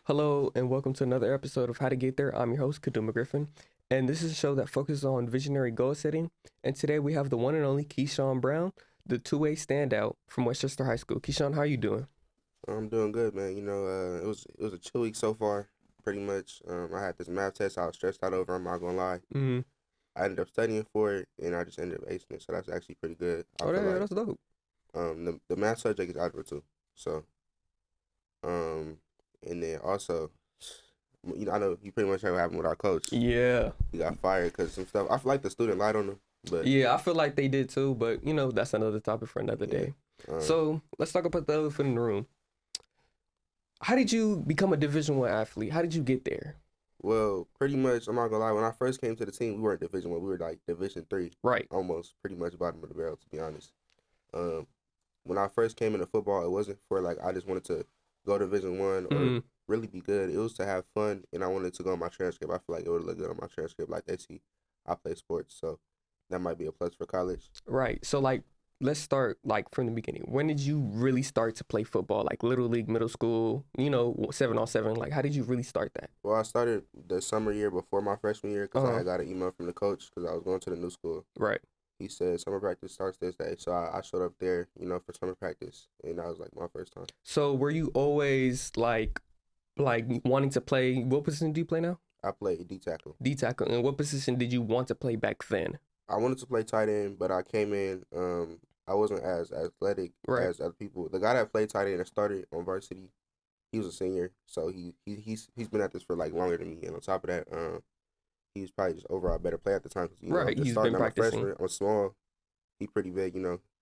Hello and welcome to another episode of How to Get There. I'm your host, Kadumu Griffin, and this is a show that focuses on visionary goal setting. And today we have the one and only Kieshawn Brown, the two-way standout from Westchester High School. Keyshawn, how are you doing? I'm doing good, man. It was a chill week so far, pretty much. I had this math test I was stressed out over. I'm not gonna lie. Mm-hmm. I ended up studying for it, and I just ended up acing it. So that's actually pretty good. I Oh, feel yeah, like that's dope. the math subject is Algebra 2. So um and then also, I know you pretty much heard what happened with our coach. Yeah, He got fired because some stuff. I feel like the student lied on him, but yeah, I feel like they did too, but that's another topic for another yeah. day. Um, So let's talk about the elephant in the room. How did you become a Division I athlete? How did you get there? well, pretty much. I'm not gonna lie. When I first came to the team, we weren't Division 1. We were like Division 3, Right. almost pretty much bottom of the barrel, to be honest. Um, when I first came into football, it wasn't for like I just wanted to go Division 1 or Mm-hmm. really be good. It was to have fun, and I wanted to go on my transcript. I feel like it would look good on my transcript. Like they see I play sports, so that might be a plus for college. Right. So let's start from the beginning. When did you really start to play football? Like little league, middle school, 7-on-7. Like how did you really start that? Well, I started the summer year before my freshman year because I Uh-huh. had got an email from the coach because I was going to the new school. Right. He said summer practice starts this day, so I showed up there, for summer practice, and that was like my first time. So were you always like wanting to play? What position do you play now? I played D tackle. D tackle. And what position did you want to play back then? I wanted to play tight end, but I came in. I wasn't as athletic Right. as other people. The guy that played tight end and started on varsity, he was a senior, so he's been at this for like longer than me. And on top of that, he was probably just overall better player at the time because Right. just He's starting been out my practicing. freshman. I'm small, he pretty big,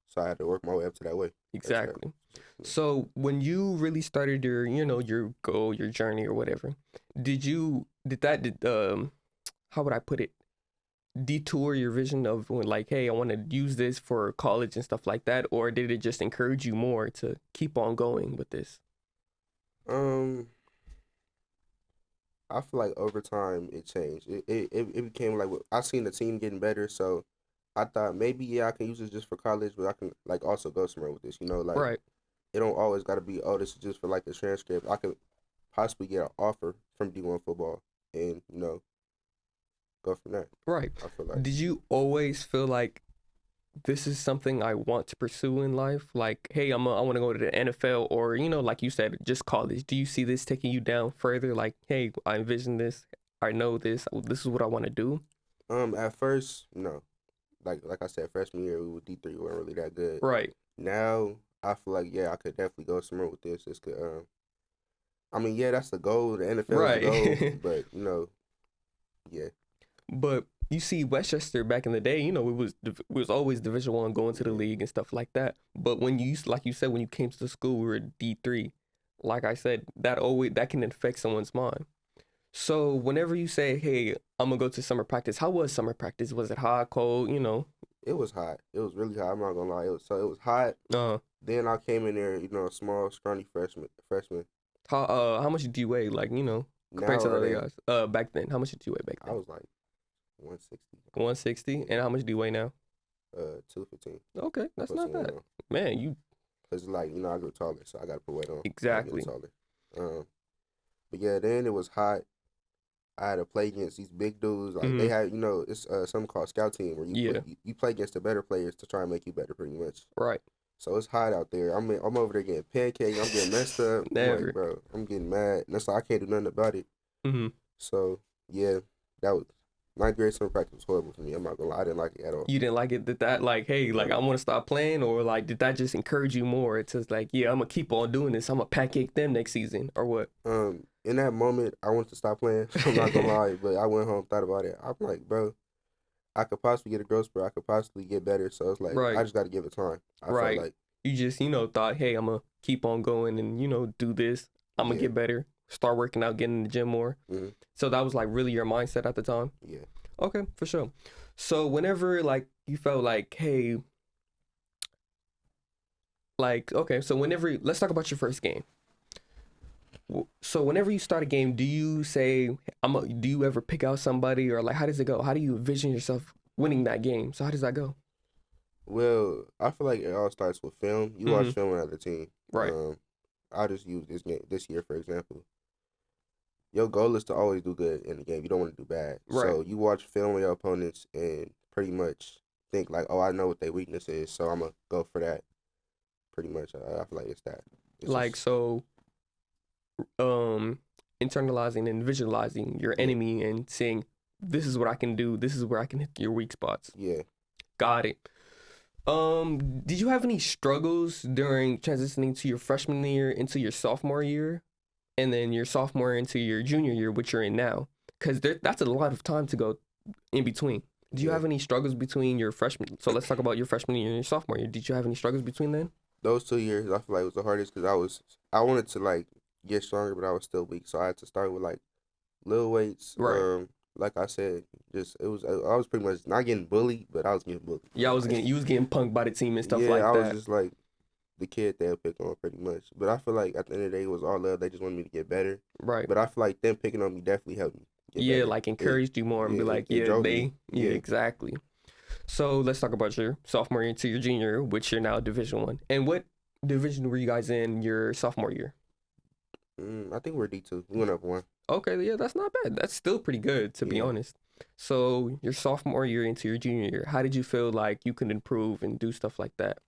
so I had to work my way up to that way. Exactly. So when you really started your goal, your journey or whatever, how would I put it? Detour your vision of when like, hey, I want to use this for college and stuff like that, or did it just encourage you more to keep on going with this? Um, I feel like over time it changed. It became like I seen the team getting better, so I thought maybe I can use this just for college, but I can like also go somewhere with this. Like Right. it don't always got to be, oh, this is just for like the transcript. I could possibly get an offer from D1 football and go from there. Right. I feel like Did you always feel like this is something I want to pursue in life? Like, hey, I want to go to the NFL or, like you said, just college. Do you see this taking you down further? Like, hey, I envision this. I know this. This is what I want to do. at first no, like I said, freshman year we were D3, we weren't really that good. Right. Now I feel like I could definitely go somewhere with this. This could I mean that's the goal. The NFL is the goal, Right. but yeah. But you see, Westchester back in the day, it was always Division 1 going to the league and stuff like that. But like you said, when you came to the school, we were D3. Like I said, that can affect someone's mind. So whenever you say, "Hey, I'm gonna go to summer practice," how was summer practice? Was it hot, cold? It was hot. It was really hot. I'm not gonna lie. It was hot. Uh, Then I came in there, a small, scrawny freshman. how much did you weigh? Like compared Now to the or other then guys. Back then, how much did you weigh back I then? was like 160, 160. And how much do you weigh now? 215. Okay, that's Put not some weight bad, on. man. You Cause like I grew taller, so I got to put weight on. I'm getting exactly. taller. But yeah, then it was hot. I had to play against these big dudes. Like they Hmm. had, it's something called scout team where Yeah. you play against the better players to try and make you better, pretty much. Right. So it's hot out there. I'm over there getting pancaked. I'm getting messed up. I'm like, Never. bro, I'm getting mad. And that's why I can't do nothing about it. Hmm. So yeah, that was ninth grade summer practice was horrible for me. I'm not gonna lie, I didn't like it at all. You didn't like it? Did that like, hey, like I want to stop playing, or like did that just encourage you more? It's just like, yeah, I'm gonna keep on doing this. I'm gonna pancake them next season, or what? In that moment, I wanted to stop playing. I'm not gonna lie, but I went home, thought about it. I'm like, bro, I could possibly get a growth spurt. I could possibly get better. So it's like I Right. just got to give it time. I felt Right. like You just thought, hey, I'm gonna keep on going and do this. I'm gonna yeah, get better. Start working out, getting in the gym more. hmm So that was like really your mindset at the time. yeah. Okay, for sure. So whenever like you felt like, hey, like okay, so whenever let's talk about your first game. So whenever you start a game, do you say do you ever pick out somebody or like how does it go? How do you envision yourself winning that game? So how does that go? Well, I feel like it all starts with film. You watch Hmm. film on another team. Right. I'll just use this year for example. your goal is to always do good in the game. You don't want to do bad. Right. So you watch film of your opponents and pretty much think like, oh, I know what their weakness is, so I'm gonna go for that. Pretty much, I feel like it's that. It's Like, just, so, internalizing and visualizing your yeah, enemy and saying, this is what I can do. This is where I can hit your weak spots. yeah. Got it. Did you have any struggles during transitioning to your freshman year into your sophomore year, and then your sophomore into your junior year, which you're in now? Because that's a lot of time to go in between. Do you Yeah. have any struggles between your freshman? So let's talk about your freshman year and your sophomore year. Did you have any struggles between then? Those 2 years, I feel like was the hardest because I wanted to like get stronger, but I was still weak. So I had to start with like little weights. Right. Like I said, just it was I was pretty much not getting bullied, but I was getting bullied. Yeah, you was getting punked by the team and stuff Yeah, like I was that. just like the kid they'll pick on pretty much. But I feel like at the end of the day, it was all love. They just wanted me to get better. Right. But I feel like them picking on me definitely helped me get Yeah, better. like encouraged you more and be like, It yeah, drove me. yeah, Yeah. exactly. So let's talk about your sophomore year into your junior year, which you're now Division One. And what division were you guys in your sophomore year? I think we're D2. We went up one. Okay, yeah, that's not bad. That's still pretty good, to be Yeah. honest. So your sophomore year into your junior year, how did you feel like you could improve and do stuff like that?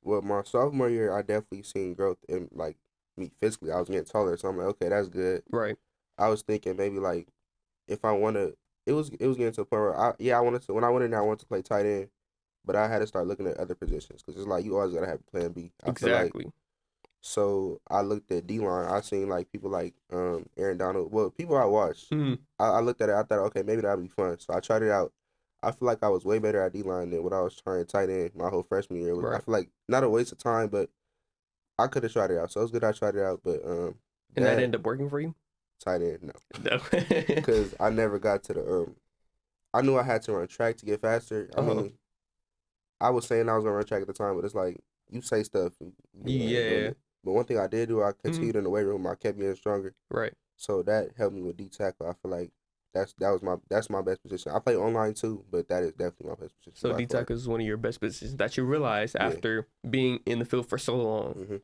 Well, my sophomore year, I definitely seen growth in like me physically. I was getting taller, so I'm like, okay, that's good. Right. I was thinking maybe like if I want to, it was getting to a point where I wanted to when I went in there, I wanted to play tight end, but I had to start looking at other positions because it's like you always gotta have a plan B. I feel like Exactly. so I looked at D line. I seen like people like Aaron Donald. Well, people I watched. Mhm. I looked at it. I thought, okay, maybe that'd be fun. So I tried it out. I feel like I was way better at D line than what I was trying tight end my whole freshman year. I Right. feel like not a waste of time, but I could have tried it out. So it was good I tried it out. But And that ended up working for you? tight end no, No. because I never got to the I knew I had to run track to get faster. I Uh-huh. mean, I was saying I was gonna run track at the time, but it's like you say stuff, and you ain't doing Yeah. it. But one thing I did do, I Mhm. continued in the weight room. I kept getting stronger, Right. so that helped me with D tackle. I feel like that's my best position. I play online too, but that is definitely my best position So by D far. tackle is one of your best positions that you realize Yeah. after being in the field for so long. hmm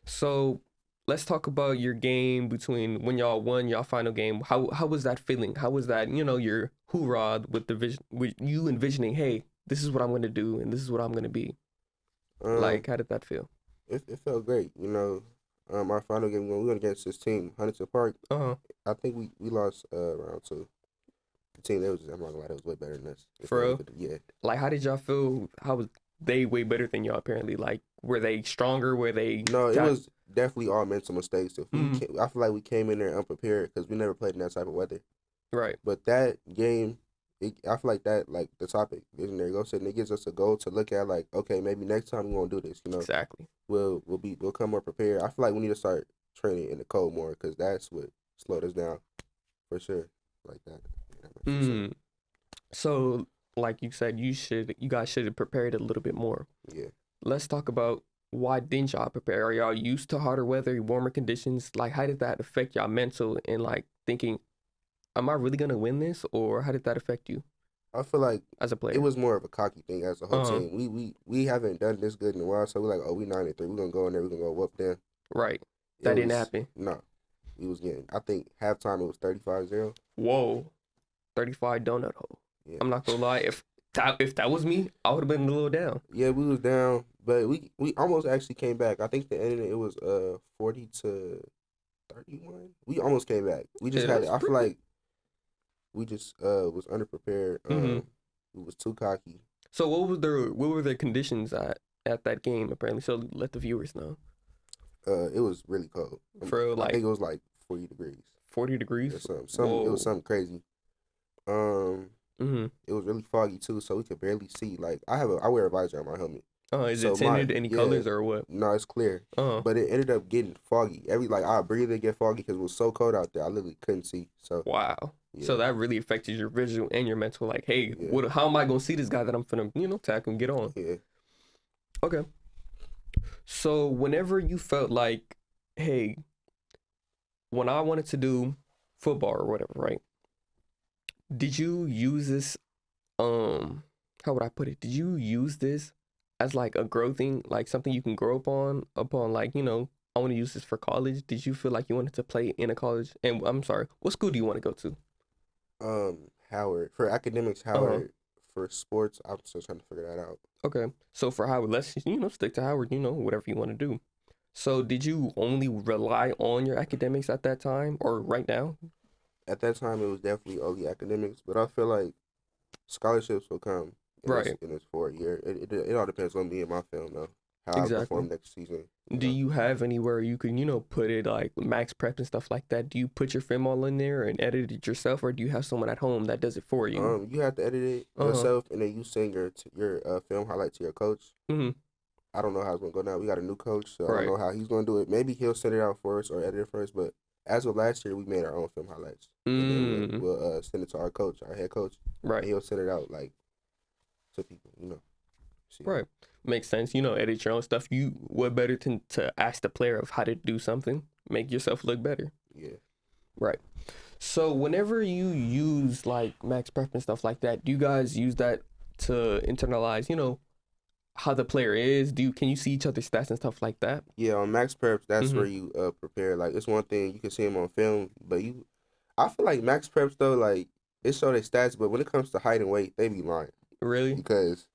So let's talk about your game between when y'all won y'all final game. How was that feeling? How was that, your hoorah with the vision, with you envisioning, hey, this is what I'm gonna do and this is what I'm gonna be. Um, Like, how did that feel? it felt great. Our final game when we went against this team, Huntington Park. Uh-huh. I think we lost round two. The team that was I'm not gonna lie, that was way better than us. For real? Yeah. Like, how did y'all feel? How was they way better than y'all apparently? Like, were they stronger? Were they No, it got was definitely all mental mistakes. Mhm. I feel like we came in there unprepared because we never played in that type of weather. Right. But that game, I feel like that, like the topic, in there you go, and it gives us a goal to look at. Like, okay, maybe next time we won't do this. Exactly. We'll come more prepared. I feel like we need to start training in the cold more because that's what slowed us down for sure. Like that. Mm. So, like you said, you guys should have prepared a little bit more. Yeah. Let's talk about why didn't y'all prepare? Are y'all used to harder weather, warmer conditions? Like, how did that affect y'all mental and like thinking, am I really gonna win this, or how did that affect you I feel like as a player? it was more of a cocky thing as a whole Uh-huh. team. We haven't done this good in a while, so we're like, oh, we 9-3. We're gonna go in there. We're gonna go whoop them. Right. It That didn't was happen. no. We was getting. I think halftime it was 35-0. Whoa, 35 donut hole. Yeah. I'm not gonna lie. If that was me, I would have been a little down. Yeah, we was down, but we almost actually came back. I think the end of it was 40-31. We almost came back. We just Yeah, had. that's I feel pretty- like we just was underprepared. Mhm. We was too cocky. So what were the conditions at that game apparently? So let the viewers know. It was really cold. For I like think it was like 40 degrees 40 or degrees. something. It was something crazy. Mm-hmm. It was really foggy too, so we could barely see. Like I wear a visor on my helmet. Is So it tinted any yeah, colors or what? No, it's clear. But it ended up getting foggy. I breathe and get foggy because it was so cold out there. I literally couldn't see. So Wow. yeah, So that really affected your visual and your mental. Like, hey, Yeah. how am I gonna see this guy that I'm finna, tackle and get on? yeah. Okay. So whenever you felt like, hey, when I wanted to do football or whatever, right? Did you use this? How would I put it? Did you use this as like a growth thing, like something you can grow upon like I want to use this for college. Did you feel like you wanted to play in a college? And I'm sorry, what school do you want to go to? Howard for academics. Uh-huh. Howard for sports. I'm still trying to figure that out. Okay. So for Howard, let's stick to Howard, whatever you want to do. So did you only rely on your academics at that time or right now? At that time, it was definitely only academics, but I feel like scholarships will come Right. in this 4 year. It all depends on me and my film though. How I Exactly. perform next season. Do you have anywhere you can, put it like max prep and stuff like that? Do you put your film all in there and edit it yourself, or do you have someone at home that does it for you? You have to edit it Uh-huh. yourself, and then you send your film highlight to your coach. Mm-hmm. I don't know how it's gonna go now. We got a new coach, so I don't Right. know how he's gonna do it. Maybe he'll send it out first or edit it first. But as of last year, we made our own film highlights, and then Mm. we'll send it to our coach, our head coach, Right. and he'll send it out like to people. See. Right. Makes sense. Edit your own stuff. You what better to ask the player of how to do something, make yourself look better. Yeah. Right. So whenever you use like max prep and stuff like that, do you guys use that to internalize, how the player is? Can you see each other's stats and stuff like that? Yeah, on Max Preps, that's Mm-hmm. where you prepare. Like it's one thing you can see him on film, but I feel like Max Preps though, like it show their stats, but when it comes to height and weight, they be lying Really? because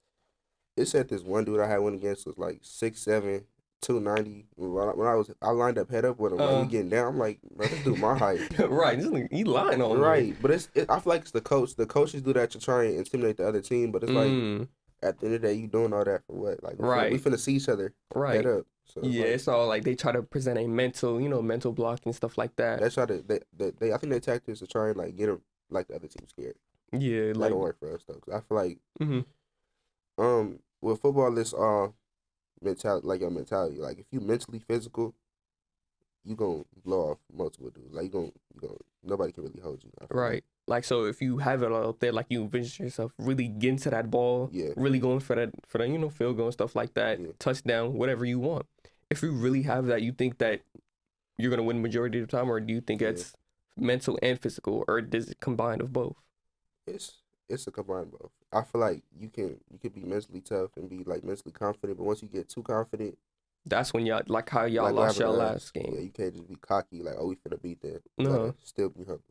it said this one dude I had went against was like 6'7", 290. When I lined up head up with him, like we Uh, getting down, I'm like, bro, this dude my height. right. You lying on me. Right, but I feel like it's the coach. The coaches do that to try and intimidate the other team, but it's like Mm, at the end of the day, you doing all that for what? Like we right. finna see each other head Right. up. So it's Yeah, like it's all like they try to present a mental block and stuff like that. they try to they I think their tactics to try and like get them like the other team scared. Yeah, That like don't work for us though. 'Cause I feel like mm-hmm. with football, it's all mentality. Like your mentality. Like if you mentally physical, you gonna blow off multiple dudes. Like you gonna nobody can really hold you. I feel like Right. Like so if you have it out there, like you envision yourself really getting to that ball, yeah really going for that, field goal and stuff like that, yeah touchdown, whatever you want. If you really have that, you think that you're gonna win majority of the time, or do you think yeah. it's mental and physical, or does it combine of both? It's it's a combined both. I feel like you can be mentally tough and be like mentally confident, but once you get too confident, That's when y'all like how y'all like what lost happened y'all to last us, yeah, game. you can't just be cocky like oh we finna beat them. You Uh-huh. gotta still be humble.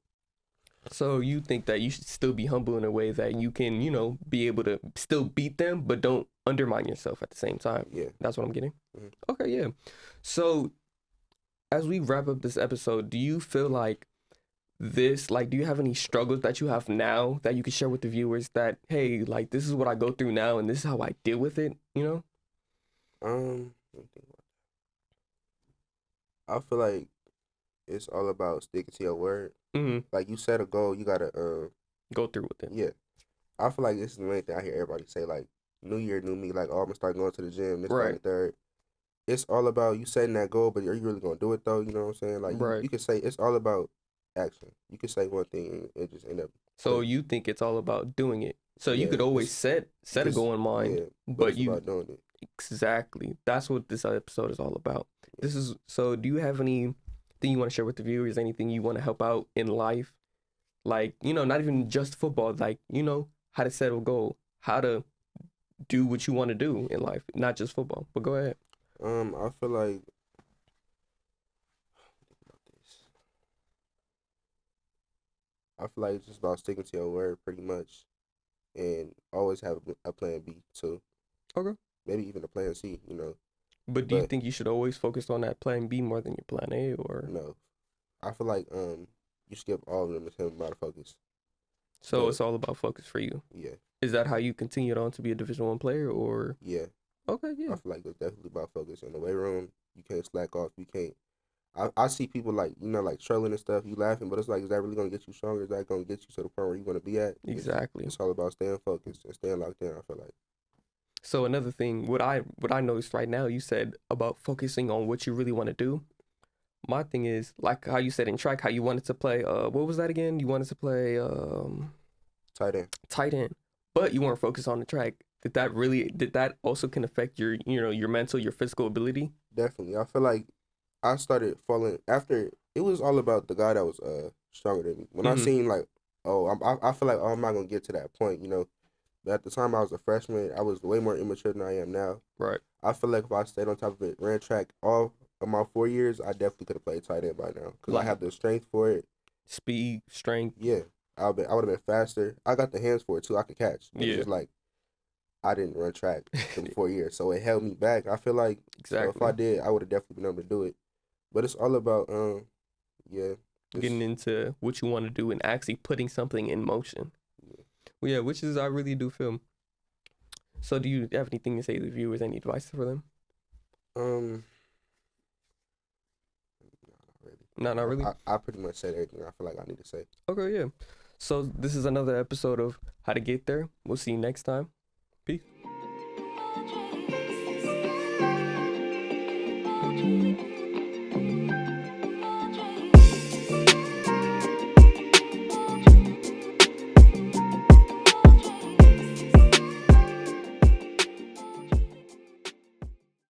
So you think that you should still be humble in a way that you can, be able to still beat them, but don't undermine yourself at the same time. Yeah. That's what I'm getting. Mhm. Okay, yeah. So as we wrap up this episode, do you feel like do you have any struggles that you have now that you can share with the viewers that, hey, like this is what I go through now and this is how I deal with it, Let me think I feel like it's all about sticking to your word. Mm-hmm. Like you set a goal, you gotta Go through with it. yeah. I feel like this is the main thing I hear everybody say, like, new year, new me, like, oh, I'm gonna start going to the gym, this, that, and Right. the third. It's all about you setting that goal, but are you really gonna do it though? You know what I'm saying? Like Right. you can say it's all about action. You can say one thing and it just end up So you think it's all about doing it. So you yeah, could always set a just- goal in mind, yeah, but it's about doing it. exactly. That's what this episode is all about. Yeah. So do you have anything you want to share with the viewers? Anything you want to help out in life? Like, not even just football, like, how to set a goal, how to do what you want to do in life, not just football. But go ahead. I feel like it's just about sticking to your word pretty much and always have a plan B too. Okay. Maybe even a plan C, you know. But do you think you should always focus on that plan B more than your plan A, or? No. I feel like you skip all of them. It's him about to focus. So But- it's all about focus for you. Yeah. Is that how you continued on to be a Division I player, or? Yeah. Okay, I yeah. feel like it's definitely about focus. In the weight room, you can't slack off. You can't. I see people like, like trolling and stuff. You laughing, but it's like, is that really going to get you stronger? Is that going to get you to the point where you want to be at? Exactly. It's all about staying focused and staying locked in, I feel like. So another thing, what I noticed right now, you said about focusing on what you really want to do. My thing is like how you said in track, how you wanted to play. What was that again? You wanted to play Tight end. tight end, but you weren't focused on the track. Did that also can affect your your mental, your physical ability? Definitely. I feel like I started falling after it was all about the guy that was stronger than me. When I Mhm. seen like, oh, I feel like, oh, I'm not gonna get to that point, you know. But at the time I was a freshman, I was way more immature than I am now. Right. I feel like if I stayed on top of it, ran track all of my 4 years, I definitely could have played tight end by now because I Like have the strength for it. speed, strength. Yeah, I would have been faster. I got the hands for it too. I could catch. But it's Yeah, just like I didn't run track in 4 years, so it held me back. I feel like so if I exactly. did, I would have definitely been able to do it. But it's all about yeah, Getting just into what you want to do and actually putting something in motion. Well, yeah, which is I really do feel. So, do you have anything to say to the viewers? Any advice for them? um. No, not really. I pretty much said everything I feel like I need to say. Okay, yeah. So this is another episode of How to Get There. We'll see you next time. Peace.